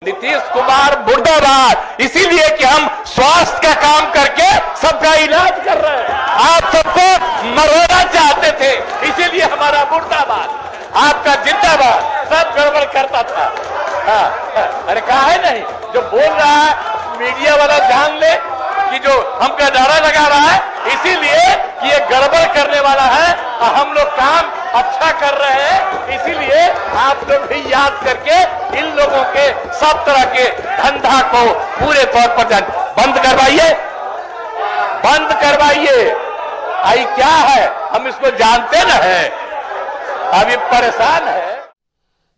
नीतीश कुमार मुर्दाबाद, इसीलिए कि हम स्वास्थ्य का काम करके सबका इलाज कर रहे हैं। आप सबको मरवाना चाहते थे, इसीलिए हमारा मुर्दाबाद, आपका जिंदाबाद। सब गड़बड़ करता था। अरे कहा है नहीं, जो बोल रहा है मीडिया वाला जान ले कि जो हमका नारा लगा रहा है, इसीलिए कि ये गड़बड़ करने वाला है और हम लोग काम अच्छा कर रहे हैं। इसीलिए आप लोग भी याद करके इन लोगों के सब तरह के धंधा को पूरे तौर पर बंद करवाइए, बंद करवाइए। आई क्या है, हम इसको जानते न है, अभी परेशान है।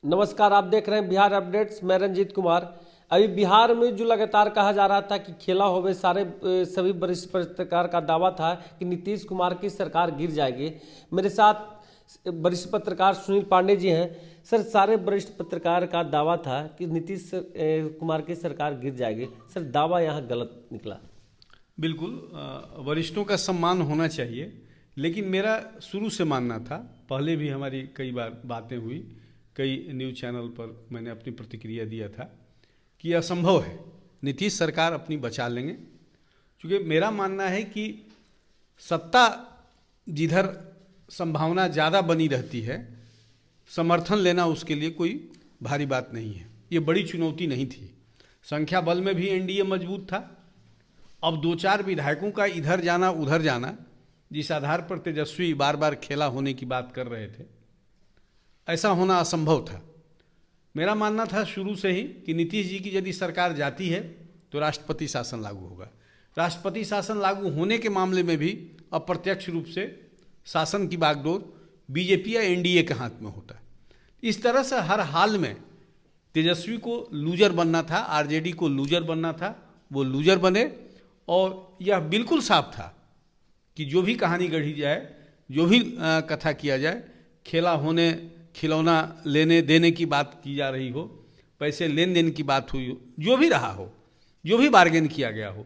नमस्कार, आप देख रहे हैं बिहार अपडेट्स। मैं रंजीत कुमार। अभी बिहार में जो लगातार कहा जा रहा था कि खेला होवे सभी वरिष्ठ पत्रकार का दावा था कि नीतीश कुमार की सरकार गिर जाएगी। मेरे साथ वरिष्ठ पत्रकार सुनील पांडे जी हैं। सर, सारे वरिष्ठ पत्रकार का दावा था कि नीतीश कुमार की सरकार गिर जाएगी। सर, दावा यहाँ गलत निकला। बिल्कुल, वरिष्ठों का सम्मान होना चाहिए, लेकिन मेरा शुरू से मानना था, पहले भी हमारी कई बार बातें हुई, कई न्यूज़ चैनल पर मैंने अपनी प्रतिक्रिया दिया था कि यह असंभव है, नीतीश सरकार अपनी बचा लेंगे। क्योंकि मेरा मानना है कि सत्ता जिधर संभावना ज़्यादा बनी रहती है, समर्थन लेना उसके लिए कोई भारी बात नहीं है। ये बड़ी चुनौती नहीं थी। संख्या बल में भी एनडीए मजबूत था। अब 2-4 विधायकों का इधर जाना उधर जाना, जिस आधार पर तेजस्वी बार बार खेला होने की बात कर रहे थे, ऐसा होना असंभव था। मेरा मानना था शुरू से ही कि नीतीश जी की यदि सरकार जाती है तो राष्ट्रपति शासन लागू होगा। राष्ट्रपति शासन लागू होने के मामले में भी अप्रत्यक्ष रूप से शासन की बागडोर बीजेपी या एनडीए के हाथ में होता है। इस तरह से हर हाल में तेजस्वी को लूजर बनना था, आरजेडी को लूजर बनना था, वो लूजर बने। और यह बिल्कुल साफ था कि जो भी कहानी गढ़ी जाए, जो भी कथा किया जाए, खेला होने, खिलौना लेने देने की बात की जा रही हो, पैसे लेन देन की बात हुई हो, जो भी रहा हो, जो भी बार्गेन किया गया हो,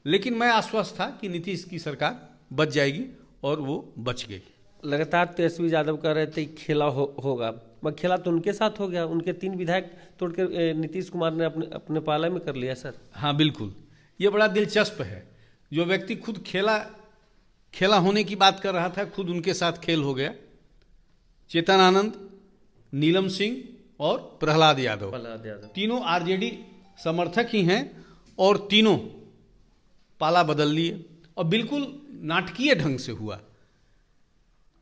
लेकिन मैं आश्वस्त था कि नीतीश की सरकार बच जाएगी और वो बच गई। लगातार तेजस्वी यादव कह रहे थे खेला होगा, मगर खेला तो उनके साथ हो गया। उनके 3 विधायक तोड़ के नीतीश कुमार ने अपने पाला में कर लिया। सर, हाँ बिल्कुल, ये बड़ा दिलचस्प है। जो व्यक्ति खुद खेला होने की बात कर रहा था, खुद उनके साथ खेल हो गया। चेतन आनंद, नीलम सिंह और प्रहलाद यादव, तीनों आरजेडी समर्थक ही हैं और तीनों पाला बदल लिए और बिल्कुल नाटकीय ढंग से हुआ।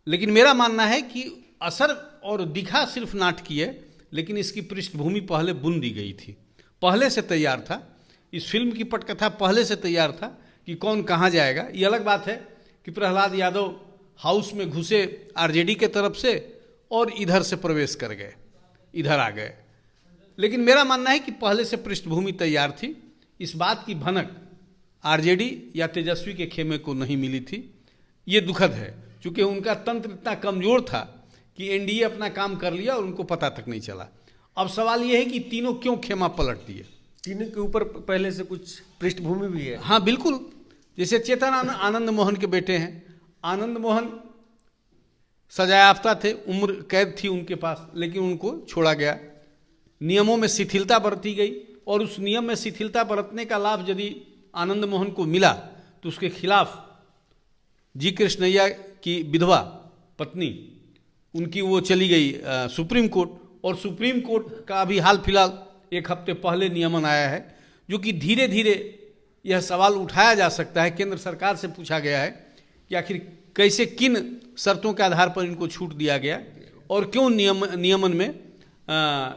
लेकिन मेरा मानना है कि असर और दिखा सिर्फ नाटकीय, लेकिन इसकी पृष्ठभूमि पहले बुन दी गई थी, पहले से तैयार था। इस फिल्म की पटकथा पहले से तैयार था कि कौन कहाँ जाएगा। ये अलग बात है कि प्रहलाद यादव हाउस में घुसे आरजेडी के तरफ से और इधर से प्रवेश कर गए, इधर आ गए। लेकिन मेरा मानना है कि पहले से पृष्ठभूमि तैयार थी। इस बात की भनक आरजेडी या तेजस्वी के खेमे को नहीं मिली थी। ये दुखद है, क्योंकि उनका तंत्र इतना कमजोर था कि एनडीए अपना काम कर लिया और उनको पता तक नहीं चला। अब सवाल यह है कि तीनों क्यों खेमा पलट दिए। तीनों के ऊपर पहले से कुछ पृष्ठभूमि भी है। हाँ बिल्कुल, जैसे चेतन आनंद मोहन के बेटे हैं। आनंद मोहन सजायाफ्ता थे, उम्र कैद थी उनके पास, लेकिन उनको छोड़ा गया। नियमों में शिथिलता बरती गई और उस नियम में शिथिलता बरतने का लाभ यदि आनंद मोहन को मिला तो उसके खिलाफ जी कृष्णैया की विधवा पत्नी, उनकी वो चली गई सुप्रीम कोर्ट। और सुप्रीम कोर्ट का अभी हाल फिलहाल 1 हफ्ते पहले नियमन आया है, जो कि धीरे धीरे यह सवाल उठाया जा सकता है। केंद्र सरकार से पूछा गया है कि आखिर कैसे, किन शर्तों के आधार पर इनको छूट दिया गया और क्यों नियमन में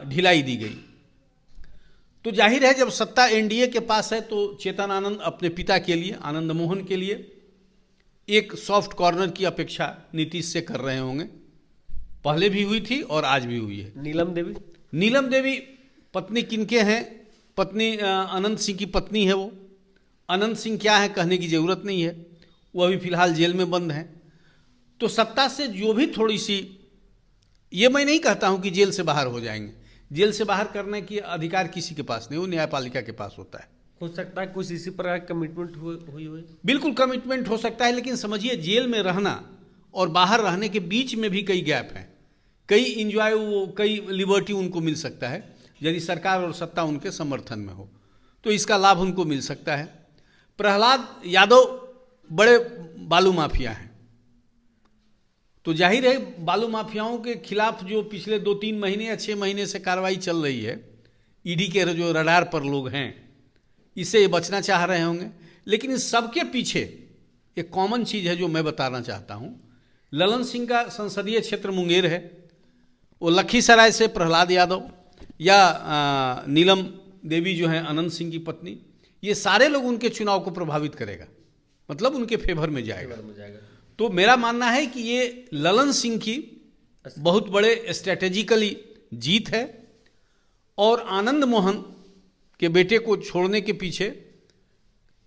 ढिलाई दी गई। तो जाहिर है, जब सत्ता एनडीए के पास है तो चेतन आनंद अपने पिता के लिए, आनंद मोहन के लिए, एक सॉफ्ट कॉर्नर की अपेक्षा नीतीश से कर रहे होंगे। पहले भी हुई थी और आज भी हुई है। नीलम देवी पत्नी किनके हैं? पत्नी अनंत सिंह की पत्नी है। वो अनंत सिंह क्या है कहने की जरूरत नहीं है, वो अभी फिलहाल जेल में बंद हैं। तो सत्ता से जो भी थोड़ी सी, ये मैं नहीं कहता हूं कि जेल से बाहर हो जाएंगे, जेल से बाहर करने की अधिकार किसी के पास नहीं, वो न्यायपालिका के पास होता है। हो सकता है कुछ इसी प्रकार कमिटमेंट हुई। बिल्कुल कमिटमेंट हो सकता है, लेकिन समझिए जेल में रहना और बाहर रहने के बीच में भी कई गैप हैं, कई इंजॉय, वो कई लिबर्टी उनको मिल सकता है, यदि सरकार और सत्ता उनके समर्थन में हो तो इसका लाभ उनको मिल सकता है। प्रहलाद यादव बड़े बालू माफिया हैं, तो जाहिर है बालू माफियाओं के खिलाफ जो पिछले 2-3 महीने या 6 महीने से कार्रवाई चल रही है, ईडी के जो रडार पर लोग हैं, इससे ये बचना चाह रहे होंगे। लेकिन इस सबके पीछे एक कॉमन चीज है जो मैं बताना चाहता हूं। ललन सिंह का संसदीय क्षेत्र मुंगेर है, वो लखीसराय से प्रहलाद यादव या नीलम देवी जो है अनंत सिंह की पत्नी, ये सारे लोग उनके चुनाव को प्रभावित करेगा, मतलब उनके फेवर में जाएगा। तो मेरा मानना है कि ये ललन सिंह की बहुत बड़े स्ट्रेटेजिकली जीत है। और आनंद मोहन के बेटे को छोड़ने के पीछे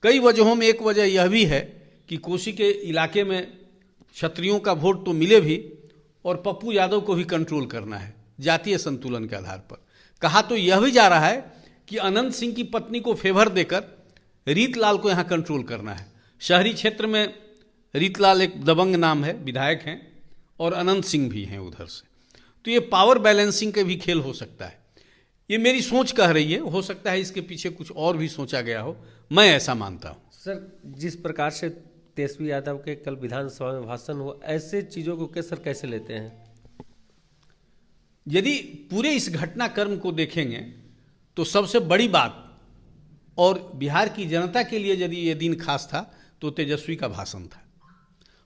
कई वजहों में एक वजह यह भी है कि कोसी के इलाके में क्षत्रियों का वोट तो मिले भी, और पप्पू यादव को भी कंट्रोल करना है जातीय संतुलन के आधार पर। कहा तो यह भी जा रहा है कि अनंत सिंह की पत्नी को फेवर देकर रीतलाल को यहां कंट्रोल करना है। शहरी क्षेत्र में रीतलाल एक दबंग नाम है, विधायक हैं, और अनंत सिंह भी हैं उधर से। तो ये पावर बैलेंसिंग का भी खेल हो सकता है। ये मेरी सोच कह रही है, हो सकता है इसके पीछे कुछ और भी सोचा गया हो, मैं ऐसा मानता हूं। सर, जिस प्रकार से तेजस्वी यादव के कल विधानसभा में भाषण हुआ, ऐसे चीजों को सर कैसे लेते हैं? यदि पूरे इस घटनाक्रम को देखेंगे तो सबसे बड़ी बात, और बिहार की जनता के लिए यदि ये दिन खास था, तो तेजस्वी का भाषण था।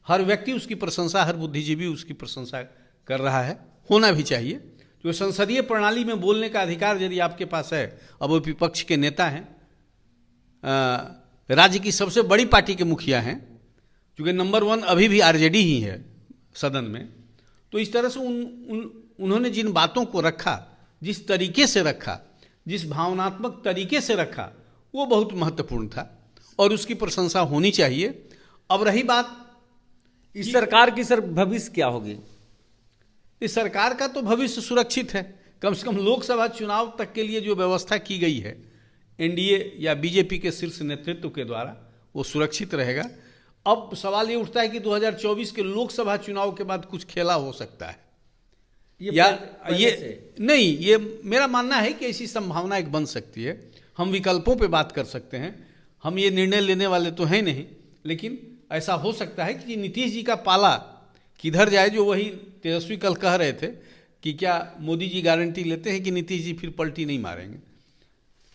हर व्यक्ति उसकी प्रशंसा, हर बुद्धिजीवी उसकी प्रशंसा कर रहा है, होना भी चाहिए। जो संसदीय प्रणाली में बोलने का अधिकार यदि आपके पास है, अब वो विपक्ष के नेता हैं, राज्य की सबसे बड़ी पार्टी के मुखिया हैं, क्योंकि नंबर 1 अभी भी आरजेडी ही है सदन में, तो इस तरह से उन्होंने जिन बातों को रखा, जिस तरीके से रखा, जिस भावनात्मक तरीके से रखा, वो बहुत महत्वपूर्ण था और उसकी प्रशंसा होनी चाहिए। अब रही बात इस सरकार की, सर भविष्य क्या होगी? इस सरकार का तो भविष्य सुरक्षित है, कम से कम लोकसभा चुनाव तक के लिए जो व्यवस्था की गई है एनडीए या बीजेपी के शीर्ष नेतृत्व के द्वारा, वो सुरक्षित रहेगा। अब सवाल ये उठता है कि 2024 के लोकसभा चुनाव के बाद कुछ खेला हो सकता है ये मेरा मानना है कि ऐसी संभावना एक बन सकती है। हम विकल्पों पे बात कर सकते हैं, हम ये निर्णय लेने वाले तो हैं नहीं, लेकिन ऐसा हो सकता है कि नीतीश जी का पाला किधर जाए, जो वही तेजस्वी कल कह रहे थे कि क्या मोदी जी गारंटी लेते हैं कि नीतीश जी फिर पलटी नहीं मारेंगे।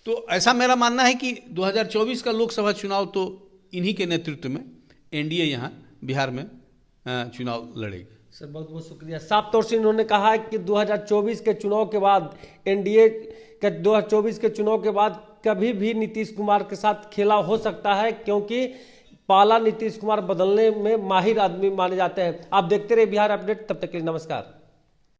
तो ऐसा मेरा मानना है कि 2024 का लोकसभा चुनाव तो इन्हीं के नेतृत्व में एनडीए यहाँ बिहार में चुनाव लड़ेगी। सर बहुत बहुत शुक्रिया। साफ तौर से इन्होंने कहा है कि 2024 के चुनाव के बाद एनडीए के 2024 के चुनाव के बाद कभी भी नीतीश कुमार के साथ खेला हो सकता है, क्योंकि पाला नीतीश कुमार बदलने में माहिर आदमी माने जाते हैं। आप देखते रहिए बिहार अपडेट, तब तक के लिए नमस्कार।